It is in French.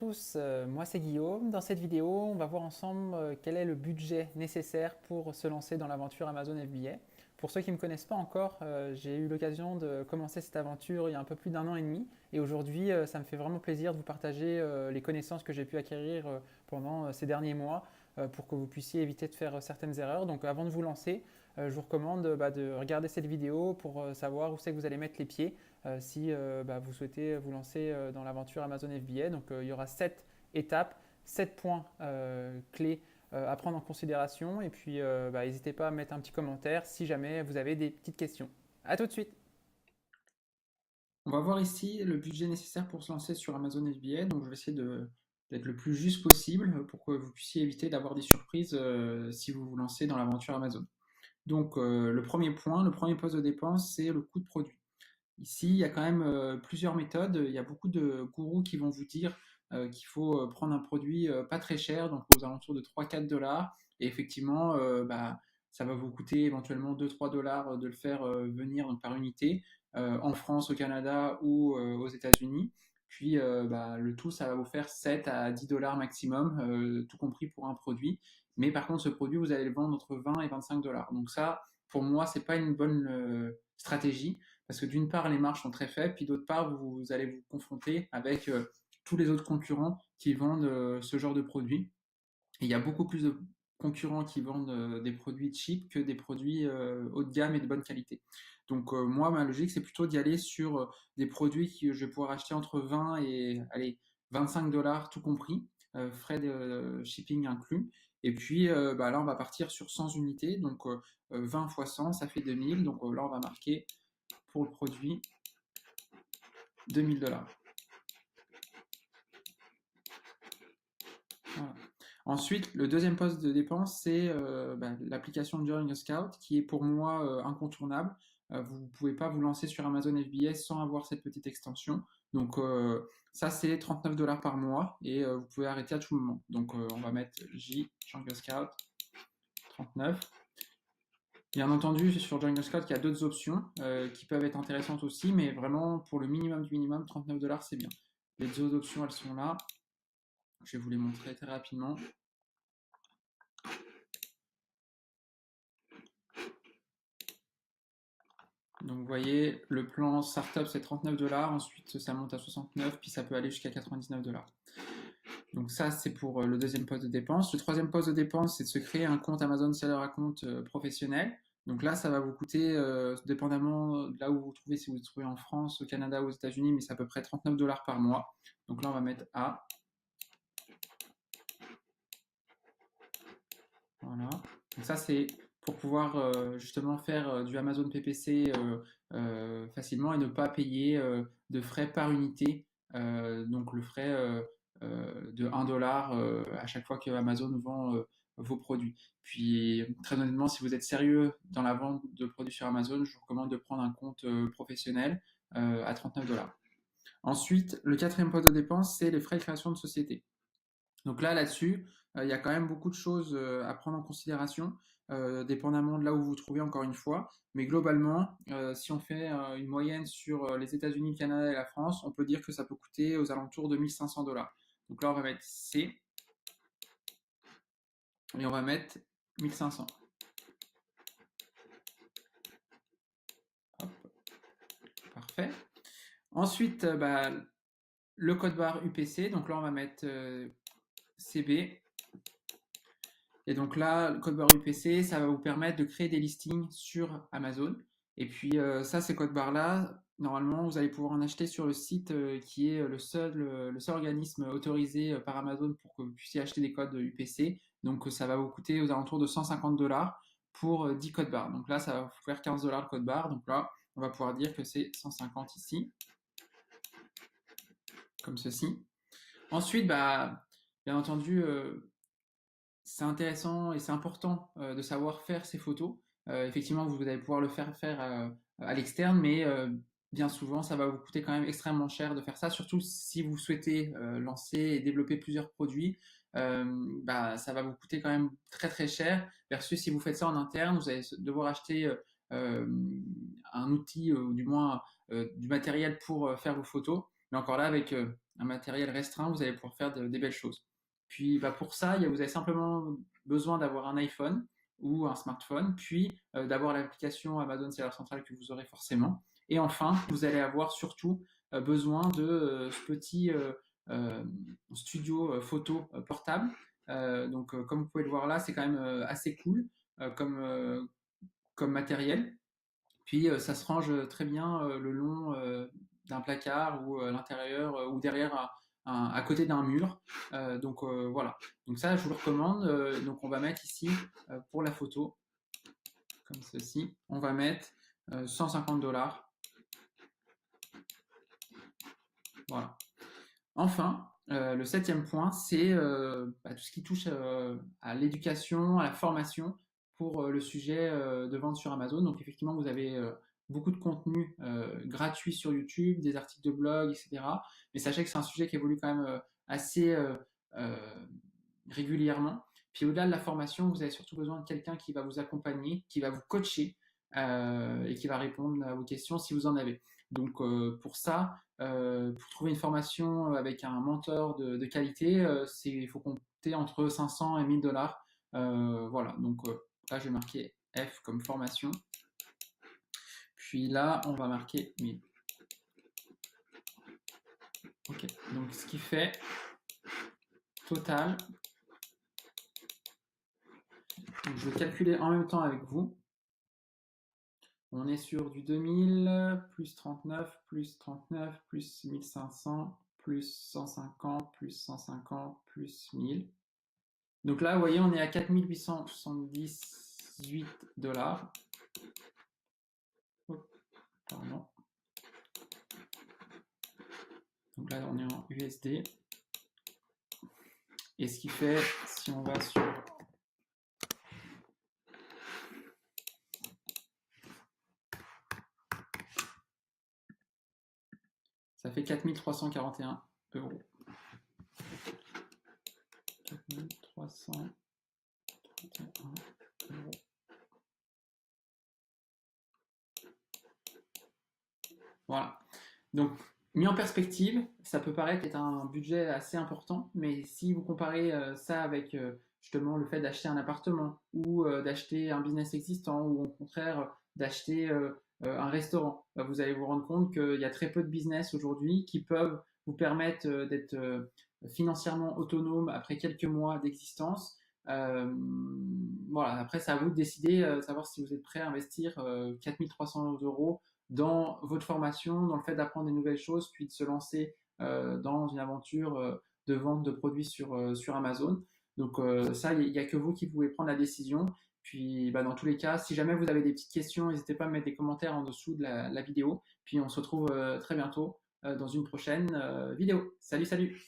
Tous, moi c'est Guillaume. Dans cette vidéo, on va voir ensemble quel est le budget nécessaire pour se lancer dans l'aventure Amazon FBA. Pour ceux qui ne me connaissent pas encore, j'ai eu l'occasion de commencer cette aventure il y a un peu plus d'un an et demi. Et aujourd'hui, ça me fait vraiment plaisir de vous partager les connaissances que j'ai pu acquérir pendant ces derniers mois pour que vous puissiez éviter de faire certaines erreurs. Donc avant de vous lancer, je vous recommande de regarder cette vidéo pour savoir où c'est que vous allez mettre les pieds si vous souhaitez vous lancer dans l'aventure Amazon FBA. Donc il y aura 7 étapes, 7 points clés à prendre en considération. Et puis n'hésitez pas à mettre un petit commentaire si jamais vous avez des petites questions. A tout de suite. On va voir ici le budget nécessaire pour se lancer sur Amazon FBA. Donc je vais essayer d'être le plus juste possible pour que vous puissiez éviter d'avoir des surprises si vous vous lancez dans l'aventure Amazon. Donc le premier point, le premier poste de dépense, c'est le coût de produit. Ici, il y a quand même plusieurs méthodes. Il y a beaucoup de gourous qui vont vous dire qu'il faut prendre un produit pas très cher, donc aux alentours de 3-4 $. Et effectivement, ça va vous coûter éventuellement 2-3 $ de le faire venir donc, par unité en France, au Canada ou aux États-Unis. Puis le tout, ça va vous faire 7 à 10 $ maximum, tout compris pour un produit. Mais par contre, ce produit, vous allez le vendre entre 20 et 25 $. Donc ça, pour moi, c'est pas une bonne stratégie parce que d'une part, les marges sont très faibles, puis d'autre part, vous allez vous confronter avec tous les autres concurrents qui vendent ce genre de produits. Et il y a beaucoup plus de concurrents qui vendent des produits cheap que des produits haut de gamme et de bonne qualité. Donc moi, ma logique, c'est plutôt d'y aller sur des produits que je vais pouvoir acheter entre 20 et allez, 25 $ tout compris, frais de shipping inclus. Et puis là, on va partir sur 100 unités, donc 20 fois 100, ça fait 2000. Donc là, on va marquer pour le produit 2000 $. Voilà. Ensuite, le deuxième poste de dépense, c'est l'application Join a Scout, qui est pour moi incontournable. Vous ne pouvez pas vous lancer sur Amazon FBS sans avoir cette petite extension. Donc ça, c'est 39 $ par mois et vous pouvez arrêter à tout moment. Donc on va mettre J, Join a Scout, 39. Bien entendu, sur Join a Scout, il y a d'autres options qui peuvent être intéressantes aussi, mais vraiment pour le minimum du minimum, 39 $, c'est bien. Les deux options, elles sont là. Je vais vous les montrer très rapidement. Donc vous voyez, le plan startup c'est 39 $, ensuite ça monte à 69, puis ça peut aller jusqu'à 99 $. Donc ça c'est pour le deuxième poste de dépense. Le troisième poste de dépense c'est de se créer un compte Amazon Seller Account professionnel. Donc là ça va vous coûter, dépendamment de là où vous vous trouvez, si vous vous trouvez en France, au Canada ou aux États-Unis, mais c'est à peu près 39 $ par mois. Donc là on va mettre A. Voilà. Donc ça c'est pour pouvoir justement faire du Amazon PPC facilement et ne pas payer de frais par unité. Donc le frais de 1 $ à chaque fois que Amazon vend vos produits. Puis très honnêtement, si vous êtes sérieux dans la vente de produits sur Amazon, je vous recommande de prendre un compte professionnel à 39 $. Ensuite, le quatrième poste de dépense, c'est les frais de création de société. Donc là-dessus, il y a quand même beaucoup de choses à prendre en considération, dépendamment de là où vous vous trouvez, encore une fois. Mais globalement, si on fait une moyenne sur les États-Unis, le Canada et la France, on peut dire que ça peut coûter aux alentours de 1500 $. Donc là, on va mettre C et on va mettre 1500. Hop, parfait. Ensuite, le code barre UPC. Donc là, on va mettre CB. Et donc là, le code barre UPC, ça va vous permettre de créer des listings sur Amazon. Et puis ça, ces codes barres-là, normalement, vous allez pouvoir en acheter sur le site qui est le seul organisme autorisé par Amazon pour que vous puissiez acheter des codes UPC. Donc ça va vous coûter aux alentours de 150 $ pour 10 codes barres. Donc là, ça va vous faire 15 $ le code barre. Donc là, on va pouvoir dire que c'est 150 ici, comme ceci. Ensuite, bien entendu, c'est intéressant et c'est important de savoir faire ces photos. Effectivement, vous allez pouvoir le faire à l'externe, mais bien souvent, ça va vous coûter quand même extrêmement cher de faire ça, surtout si vous souhaitez lancer et développer plusieurs produits. Ça va vous coûter quand même très très cher, versus si vous faites ça en interne, vous allez devoir acheter un outil ou du moins du matériel pour faire vos photos. Mais encore là, avec un matériel restreint, vous allez pouvoir faire des belles choses. Puis bah, pour ça, vous avez simplement besoin d'avoir un iPhone ou un smartphone, puis d'avoir l'application Amazon Seller Central que vous aurez forcément. Et enfin, vous allez avoir surtout besoin de ce petit euh, studio photo portable. Comme vous pouvez le voir là, c'est quand même assez cool comme matériel. Puis ça se range très bien le long d'un placard ou à l'intérieur ou derrière à côté d'un mur. Voilà. Donc ça, je vous le recommande. Donc on va mettre ici pour la photo, comme ceci, on va mettre 150 $. Voilà. Enfin, le septième point, c'est tout ce qui touche à l'éducation, à la formation pour le sujet de vente sur Amazon. Donc effectivement, vous avez beaucoup de contenu gratuit sur YouTube, des articles de blog, etc. Mais sachez que c'est un sujet qui évolue quand même assez euh, régulièrement. Puis au-delà de la formation, vous avez surtout besoin de quelqu'un qui va vous accompagner, qui va vous coacher et qui va répondre à vos questions si vous en avez. Donc pour ça, pour trouver une formation avec un mentor de qualité, il faut compter entre 500 et 1000 $. Voilà, donc là je vais marquer F comme formation. Puis là, on va marquer 1000. Ok, donc ce qui fait total. Donc, je vais calculer en même temps avec vous. On est sur du 2000, plus 39, plus 39, plus 1500, plus 150, plus 150, plus 1000. Donc là, vous voyez, on est à 4878 $. Oh, pardon. Donc là, on est en USD. Et ce qui fait, si on va sur... Ça fait 4341 €. 4341 €. Voilà. Donc, mis en perspective, ça peut paraître être un budget assez important, mais si vous comparez ça avec justement le fait d'acheter un appartement ou d'acheter un business existant ou au contraire d'acheter un restaurant, vous allez vous rendre compte qu'il y a très peu de business aujourd'hui qui peuvent vous permettre d'être financièrement autonome après quelques mois d'existence. Voilà, après, c'est à vous de décider, savoir si vous êtes prêt à investir 4300 € dans votre formation, dans le fait d'apprendre des nouvelles choses, puis de se lancer dans une aventure de vente de produits sur Amazon. Donc ça, il n'y a que vous qui pouvez prendre la décision. Puis dans tous les cas, si jamais vous avez des petites questions, n'hésitez pas à mettre des commentaires en dessous de la vidéo. Puis on se retrouve très bientôt dans une prochaine vidéo. Salut, salut!